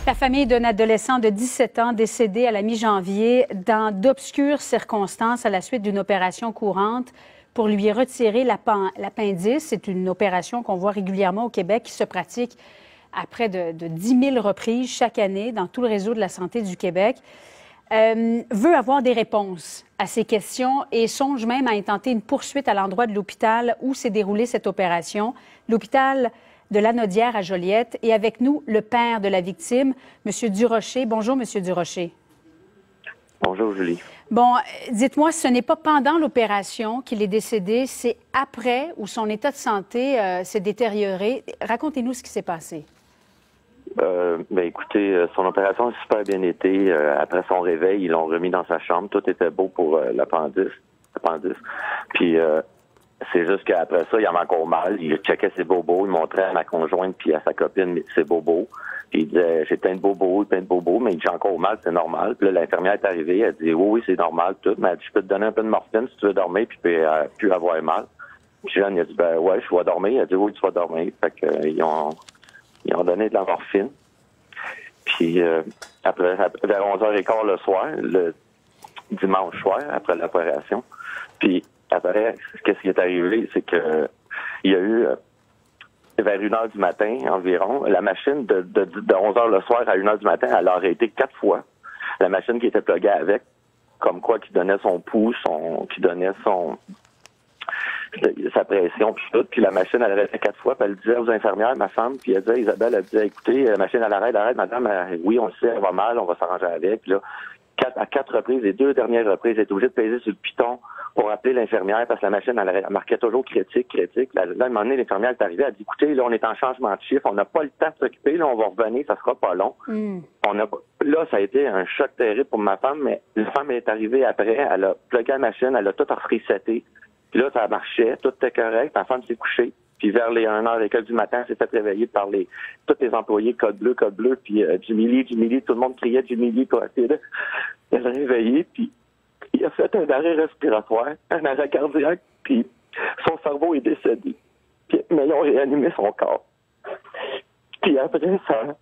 La famille d'un adolescent de 17 ans décédé à la mi-janvier dans d'obscures circonstances à la suite d'une opération courante pour lui retirer l'appendice. C'est une opération qu'on voit régulièrement au Québec qui se pratique à près de 10 000 reprises chaque année dans tout le réseau de la santé du Québec. Veut avoir des réponses à ces questions et songe même à intenter une poursuite à l'endroit de l'hôpital où s'est déroulée cette opération, l'hôpital de Lanaudière à Joliette. Et avec nous, le père de la victime, M. Durocher. Bonjour, M. Durocher. Bonjour, Julie. Bon, dites-moi, ce n'est pas pendant l'opération qu'il est décédé, c'est après où son état de santé s'est détérioré. Racontez-nous ce qui s'est passé. Écoutez, son opération a super bien été. Après son réveil, ils l'ont remis dans sa chambre. Tout était beau pour l'appendice. Puis c'est juste qu'après ça, il avait encore mal. Il checkait ses bobos. Il montrait à ma conjointe puis à sa copine ses bobos. Puis il disait, j'ai plein de bobos, mais j'ai encore mal, c'est normal. Puis là, l'infirmière est arrivée. Elle dit, oui, c'est normal, tout. Mais elle dit, je peux te donner un peu de morphine si tu veux dormir puis plus avoir mal. Puis Jeanne, il a dit, ben ouais, je vais dormir. Elle dit, oui, tu vas dormir. Fait que, ils ont donné de la morphine. Puis après, vers 11h15 le soir, le dimanche soir, après l'opération, puis après, qu'est-ce qui est arrivé, c'est que il y a eu, vers 1h du matin environ, la machine de 11h le soir à 1h du matin, elle a arrêté 4 fois. La machine qui était pluguée avec, comme quoi qui donnait son pouls, qui donnait sa pression, puis tout. Puis la machine, elle arrêtait 4 fois, puis elle disait aux infirmières, ma femme, puis elle disait, Isabelle, elle disait, écoutez, la machine, elle arrête, madame, oui, on le sait, elle va mal, on va s'arranger avec. Puis là, à 4 reprises, les 2 dernières reprises, elle était obligée de peser sur le piton pour appeler l'infirmière, parce que la machine, elle marquait toujours critique. Là, à un moment donné, l'infirmière est arrivée, elle dit, écoutez, là, on est en changement de chiffre, on n'a pas le temps de s'occuper, là, on va revenir, ça sera pas long. Là, ça a été un choc terrible pour ma femme, mais la femme est arrivée après, elle a plugué la machine, elle a tout reseté. Puis là, ça marchait, tout était correct, ma femme s'est couchée. Puis vers les 1h du matin, elle s'est fait réveiller par tous les employés, code bleu, puis Jimmy Lee, tout le monde criait Jimmy Lee pour essayer de le réveiller. Puis il a fait un arrêt respiratoire, un arrêt cardiaque, puis son cerveau est décédé. Mais ils ont réanimé son corps. Puis après ça,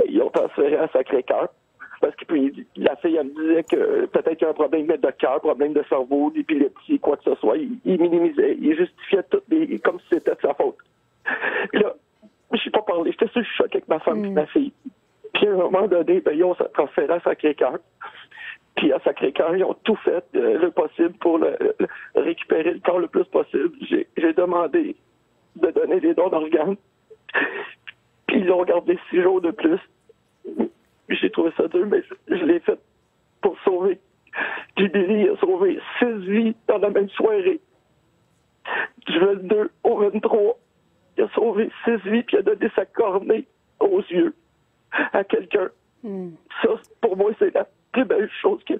ils ont transféré à Sacré-Cœur. Parce que puis, la fille, elle me disait que peut-être qu'il y a un problème de cœur, problème de cerveau, d'épilepsie, quoi que ce soit. Il minimisait, il justifiait tout comme si c'était de sa faute. Puis là, je n'ai pas parlé, j'étais sur le choc avec ma femme et ma fille. Puis à un moment donné, ils ont transféré à Sacré-Cœur. Puis à Sacré-Cœur, ils ont tout fait le possible pour récupérer le corps le plus possible. J'ai demandé de donner des dons d'organes. Puis ils ont gardé 6 jours de plus. J'ai trouvé ça dur, mais je l'ai fait pour sauver. Jubilee a sauvé 6 vies dans la même soirée. Du 22 au 23, il a sauvé 6 vies, puis il a donné sa cornée aux yeux à quelqu'un. Ça, pour moi, c'est la plus belle chose que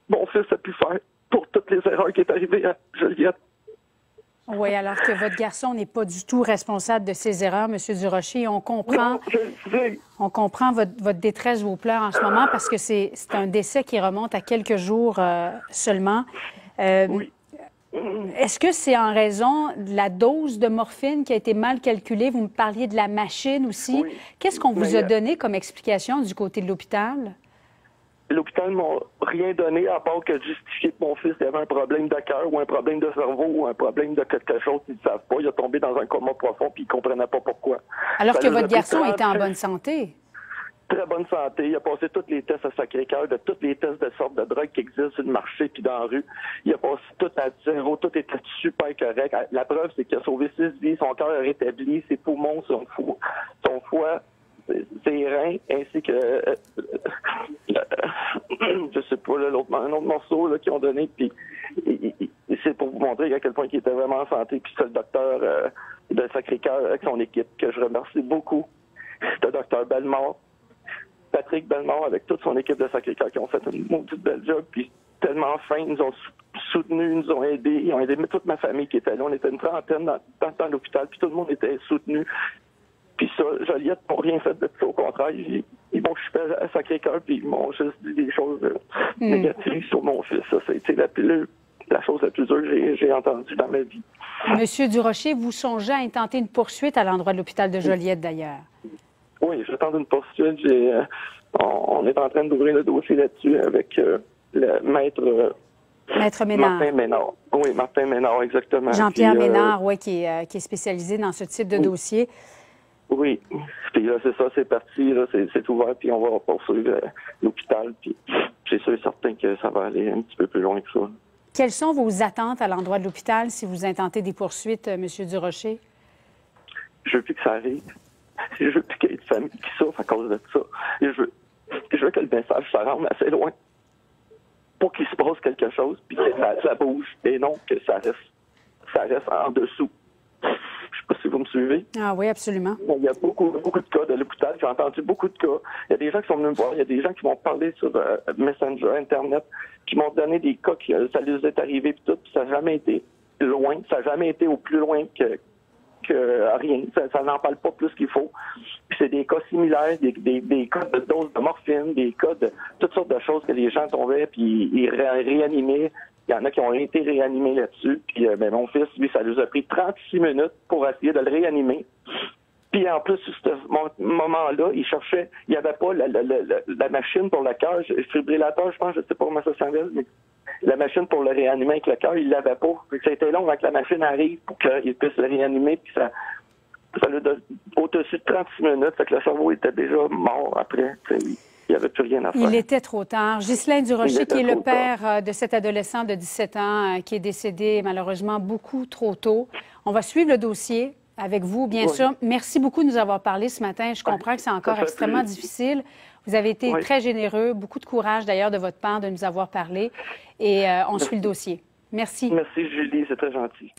mon fils a pu faire pour toutes les erreurs qui est arrivées à Joliette. Oui, alors que votre garçon n'est pas du tout responsable de ses erreurs, M. Durocher. On comprend votre détresse, vos pleurs en ce moment, parce que c'est un décès qui remonte à quelques jours seulement. Oui. Est-ce que c'est en raison de la dose de morphine qui a été mal calculée? Vous me parliez de la machine aussi. Oui. Qu'est-ce qu'on vous a donné comme explication du côté de l'hôpital? L'hôpital ne m'a rien donné à part que justifier que mon fils avait un problème de cœur ou un problème de cerveau ou un problème de quelque chose qu'ils ne savent pas. Il a tombé dans un coma profond puis il ne comprenait pas pourquoi. Alors que votre garçon était en bonne santé. Très bonne santé. Il a passé tous les tests à Sacré-Cœur, de tous les tests de sortes de drogues qui existent sur le marché puis dans la rue. Il a passé tout à zéro. Tout était super correct. La preuve, c'est qu'il a sauvé 6 vies. Son cœur a rétabli, ses poumons, son foie, ses reins, ainsi que je sais pas, un autre morceau là, qu'ils ont donné. Puis c'est pour vous montrer à quel point il était vraiment en santé. Puis c'est le docteur de Sacré-Cœur avec son équipe que je remercie beaucoup. C'est le docteur Bellemare, Patrick Bellemare, avec toute son équipe de Sacré-Cœur qui ont fait une maudite belle job. Puis tellement fin, ils nous ont soutenus, ils nous ont aidés. Ils ont aidé toute ma famille qui était là. On était une trentaine dans l'hôpital, puis tout le monde était soutenu. Puis ça, Joliette n'ont rien fait de tout. Au contraire, ils m'ont chupé à Sacré-Cœur, puis ils m'ont juste dit des choses négatives sur mon fils. Ça a été la chose la plus dure que j'ai entendue dans ma vie. Monsieur Durocher, vous songez à intenter une poursuite à l'endroit de l'hôpital de Joliette, d'ailleurs? Oui, j'attends une poursuite. On est en train d'ouvrir le dossier là-dessus avec le maître... Maître Ménard. Martin Ménard. Oui, Martin Ménard, exactement. Jean-Pierre Ménard, oui, qui est spécialisé dans ce type de dossier. Oui. Puis là, c'est ça, c'est parti, là, c'est ouvert, puis on va poursuivre l'hôpital. Puis c'est sûr et certain que ça va aller un petit peu plus loin que ça. Quelles sont vos attentes à l'endroit de l'hôpital si vous intentez des poursuites, M. Durocher? Je veux plus que ça arrive. Je veux plus qu'il y ait de famille qui souffre à cause de ça. Et je veux que le message se rende assez loin pour qu'il se passe quelque chose, puis que ça bouge, et non que ça reste en dessous. Je sais pas si vous me suivez. Ah oui, absolument. Il y a beaucoup de cas de l'hôpital. J'ai entendu beaucoup de cas. Il y a des gens qui sont venus me voir. Il y a des gens qui m'ont parlé sur Messenger, Internet, qui m'ont donné des cas qui ça les est arrivé, puis tout, puis ça n'a jamais été loin. Ça n'a jamais été au plus loin que rien. Ça n'en parle pas plus qu'il faut. Puis c'est des cas similaires, des cas de doses de morphine, des cas de toutes sortes de choses que les gens tombaient puis ils réanimaient. Il y en a qui ont été réanimés là-dessus. Puis mon fils, lui, ça lui a pris 36 minutes pour essayer de le réanimer. Puis en plus, sur ce moment-là, il cherchait, il n'y avait pas la machine pour le cœur, le fibrillateur, je pense, je ne sais pas comment ça s'appelle, mais la machine pour le réanimer avec le cœur, il ne l'avait pas. Ça a été long avant que la machine arrive pour qu'il puisse le réanimer. Puis ça lui donne au-dessus de 36 minutes, fait que le cerveau était déjà mort après. Il n'y avait plus rien à faire. Il était trop tard. Ghislain Durocher, qui est le père de cet adolescent de 17 ans qui est décédé malheureusement beaucoup trop tôt. On va suivre le dossier avec vous, bien sûr. Merci beaucoup de nous avoir parlé ce matin. Je comprends que c'est encore extrêmement difficile. Vous avez été très généreux. Beaucoup de courage, d'ailleurs, de votre part de nous avoir parlé. Et on suit le dossier. Merci. Merci, Julie. C'est très gentil.